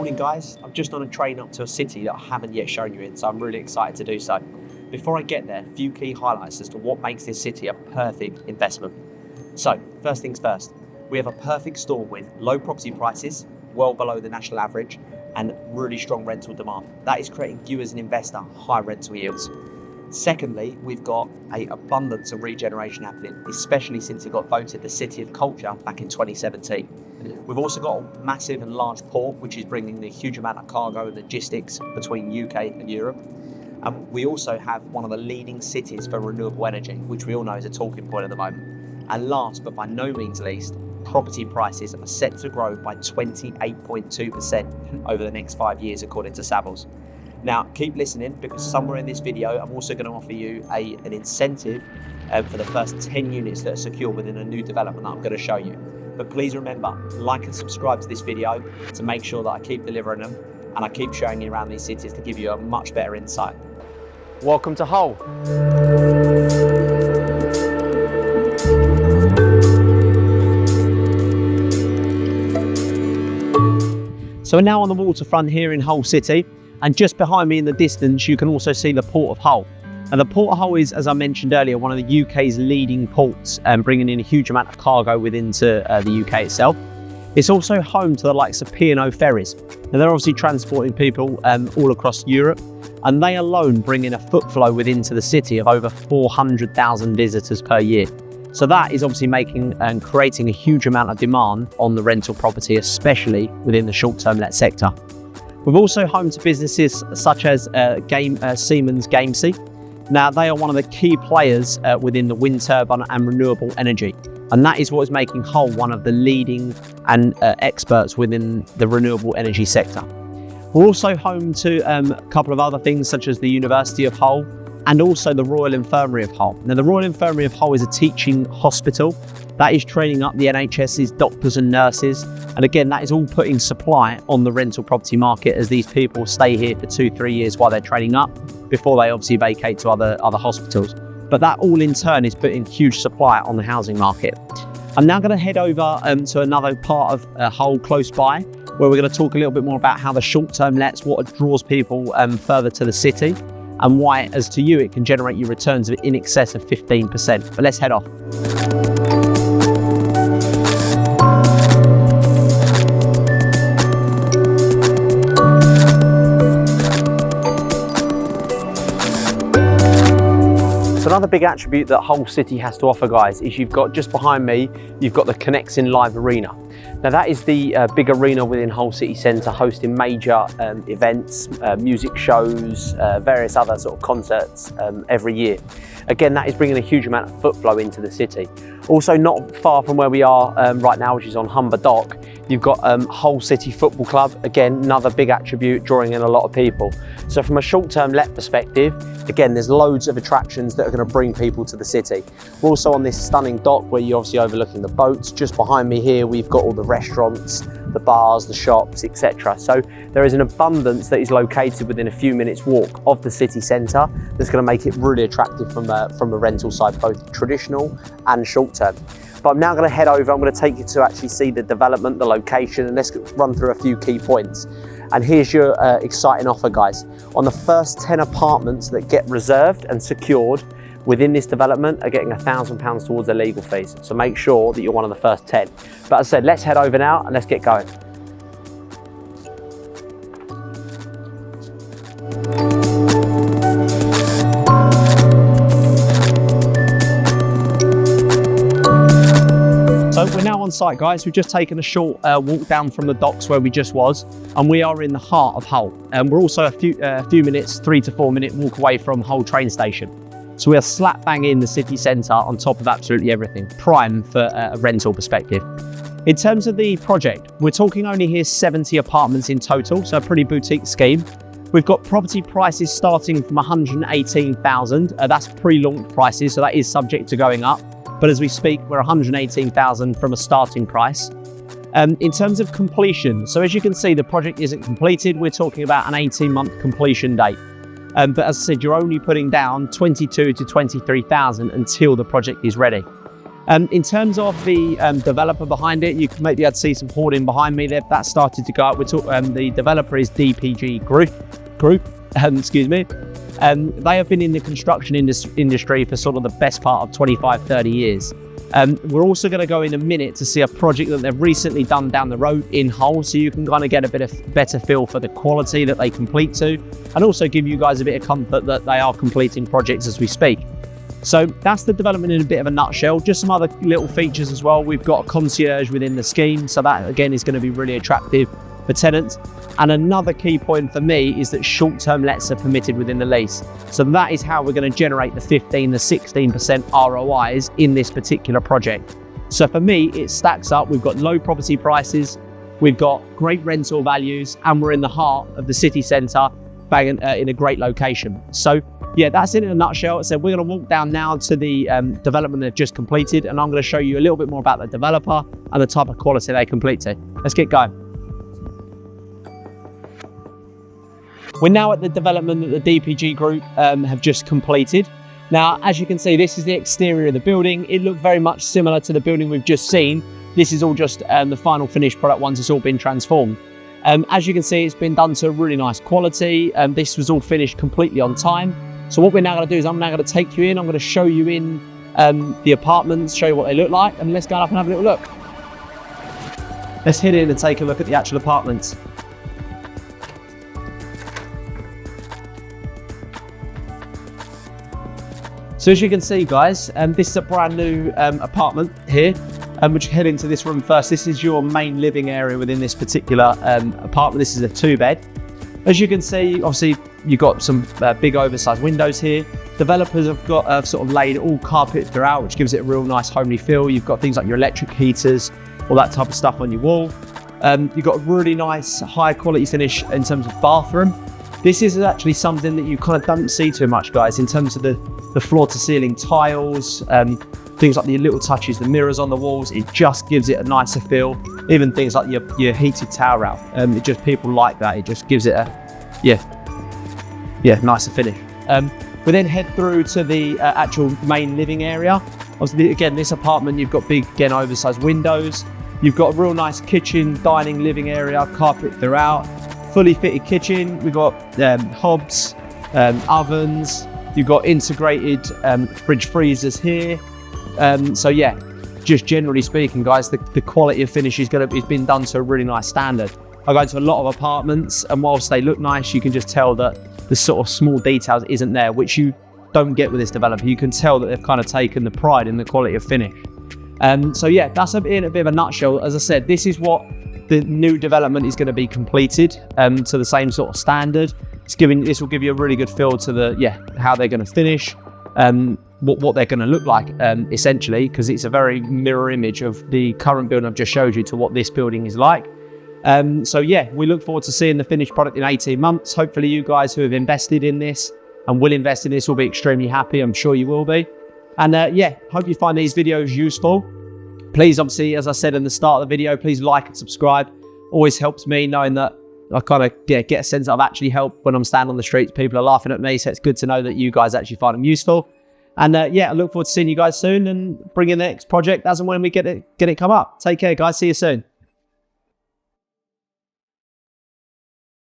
Morning guys, I'm just on a train up to a city that I haven't yet shown you in, so I'm really excited to do so. Before I get there, a few key highlights as to what makes this city a perfect investment. So, first things first, we have a perfect storm with low property prices, well below the national average, and really strong rental demand. That is creating you as an investor high rental yields. Secondly, we've got an abundance of regeneration happening, especially since it got voted the City of Culture back in 2017. We've also got a massive and large port, which is bringing a huge amount of cargo and logistics between UK and Europe. And we also have one of the leading cities for renewable energy, which we all know is a talking point at the moment. And last, but by no means least, property prices are set to grow by 28.2% over the next 5 years, according to Savills. Now, keep listening, because somewhere in this video, I'm also going to offer you an incentive for the first 10 units that are secure within a new development that I'm going to show you. But please remember, like and subscribe to this video to make sure that I keep delivering them and I keep showing you around these cities to give you a much better insight. Welcome to Hull. So we're now on the waterfront here in Hull City, and just behind me in the distance you can also see the Port of Hull. And the Port of Hull is, as I mentioned earlier, one of the UK's leading ports, bringing in a huge amount of cargo within the UK itself. It's also home to the likes of P&O ferries. Now they're obviously transporting people all across Europe, and they alone bring in a foot flow within the city of over 400,000 visitors per year. So that is obviously making and creating a huge amount of demand on the rental property, especially within the short-term let sector. We're also home to businesses such as Siemens Gamesea. Now, they are one of the key players within the wind turbine and renewable energy. And that is what is making Hull one of the leading and experts within the renewable energy sector. We're also home to a couple of other things, such as the University of Hull and also the Royal Infirmary of Hull. Now, the Royal Infirmary of Hull is a teaching hospital that is training up the NHS's doctors and nurses. And again, that is all putting supply on the rental property market as these people stay here for 2-3 years while they're training up before they obviously vacate to other hospitals. But that all in turn is putting huge supply on the housing market. I'm now going to head over to another part of Hull close by, where we're going to talk a little bit more about how the short-term lets, what draws people further to the city, and why, as to you, it can generate you returns of in excess of 15%. But let's head off. So another big attribute that Hull City has to offer, guys, is you've got, just behind me, you've got the Connects in Live Arena. Now that is the big arena within Hull City Centre, hosting major events, music shows, various other sort of concerts every year. Again, that is bringing a huge amount of foot flow into the city. Also, not far from where we are right now, which is on Humber Dock, you've got Hull City Football Club. Again, another big attribute, drawing in a lot of people. So from a short-term let perspective, again, there's loads of attractions that are going to bring people to the city. We're also on this stunning dock where you're obviously overlooking the boats. Just behind me here, we've got all the restaurants, the bars, the shops, etc. So there is an abundance that is located within a few minutes walk of the city centre that's going to make it really attractive from a rental side, both traditional and short term. But I'm now going to head over, I'm going to take you to actually see the development, the location, and let's run through a few key points. And here's your exciting offer, guys. On the first 10 apartments that get reserved and secured within this development are getting £1,000 towards their legal fees. So make sure that you're one of the first 10. But as I said, let's head over now and let's get going. So we're now on site, guys. We've just taken a short walk down from the docks where we just was, and we are in the heart of Hull. And we're also a few minutes, 3 to 4 minute walk away from Hull train station. So we are slap bang in the city centre on top of absolutely everything, prime for a rental perspective. In terms of the project, we're talking only here 70 apartments in total, so a pretty boutique scheme. We've got property prices starting from 118,000. That's pre-launch prices, so that is subject to going up. But as we speak, we're 118,000 from a starting price. In terms of completion, so as you can see, the project isn't completed. We're talking about an 18-month completion date. But as I said, you're only putting down 22 to 23,000 until the project is ready. In terms of the developer behind it, you can maybe be able to see some hoarding behind me there. That started to go up. The developer is DPG Group. Excuse me. They have been in the construction industry for sort of the best part of 25, 30 years. We're also going to go in a minute to see a project that they've recently done down the road in Hull, so you can kind of get a better feel for the quality that they complete to, and also give you guys a bit of comfort that they are completing projects as we speak. So that's the development in a bit of a nutshell. Just some other little features as well. We've got a concierge within the scheme, so that again is going to be really attractive for tenants. And another key point for me is that short-term lets are permitted within the lease. So that is how we're going to generate the 15, the 16% ROIs in this particular project. So for me, it stacks up. We've got low property prices, we've got great rental values, and we're in the heart of the city centre, in a great location. So yeah, that's it in a nutshell. So we're going to walk down now to the development they've just completed, and I'm going to show you a little bit more about the developer and the type of quality they complete to. Let's get going. We're now at the development that the DPG Group have just completed. Now, as you can see, this is the exterior of the building. It looked very much similar to the building we've just seen. This is all just the final finished product once it's all been transformed. As you can see, it's been done to a really nice quality. This was all finished completely on time. So what we're now going to do is I'm now going to take you in. I'm going to show you in the apartments, show you what they look like, and let's go up and have a little look. Let's head in and take a look at the actual apartments. So as you can see, guys, this is a brand new apartment here. We'll head into this room first. This is your main living area within this particular apartment. This is a 2-bed. As you can see, obviously, you've got some big oversized windows here. Developers have sort of laid all carpet throughout, which gives it a real nice homely feel. You've got things like your electric heaters, all that type of stuff on your wall. You've got a really nice high quality finish in terms of bathroom. This is actually something that you kind of don't see too much, guys, in terms of the floor to ceiling tiles, things like the little touches, the mirrors on the walls. It just gives it a nicer feel. Even things like your heated towel rail. It just, people like that. It just gives it a, nicer finish. We then head through to the actual main living area. Obviously, again, this apartment, you've got big, again, oversized windows. You've got a real nice kitchen, dining, living area, carpet throughout. Fully fitted kitchen. We've got hobs, ovens. You've got integrated fridge freezers here. So yeah, just generally speaking, guys, the quality of finish is been done to a really nice standard. I go into a lot of apartments, and whilst they look nice, you can just tell that the sort of small details isn't there, which you don't get with this developer. You can tell that they've kind of taken the pride in the quality of finish. So yeah, that's in a bit of a nutshell. As I said, this is what the new development is going to be completed to the same sort of standard. This will give you a really good feel to how they're going to finish, what they're going to look like essentially, because it's a very mirror image of the current building I've just showed you to what this building is like. So yeah, we look forward to seeing the finished product in 18 months. Hopefully you guys who have invested in this and will invest in this will be extremely happy. I'm sure you will be. And hope you find these videos useful. Please, obviously, as I said in the start of the video, please like and subscribe. Always helps me knowing that I kind of get a sense that I've actually helped when I'm standing on the streets. People are laughing at me, so it's good to know that you guys actually find them useful. And I look forward to seeing you guys soon and bringing the next project as and when we get it come up. Take care, guys. See you soon.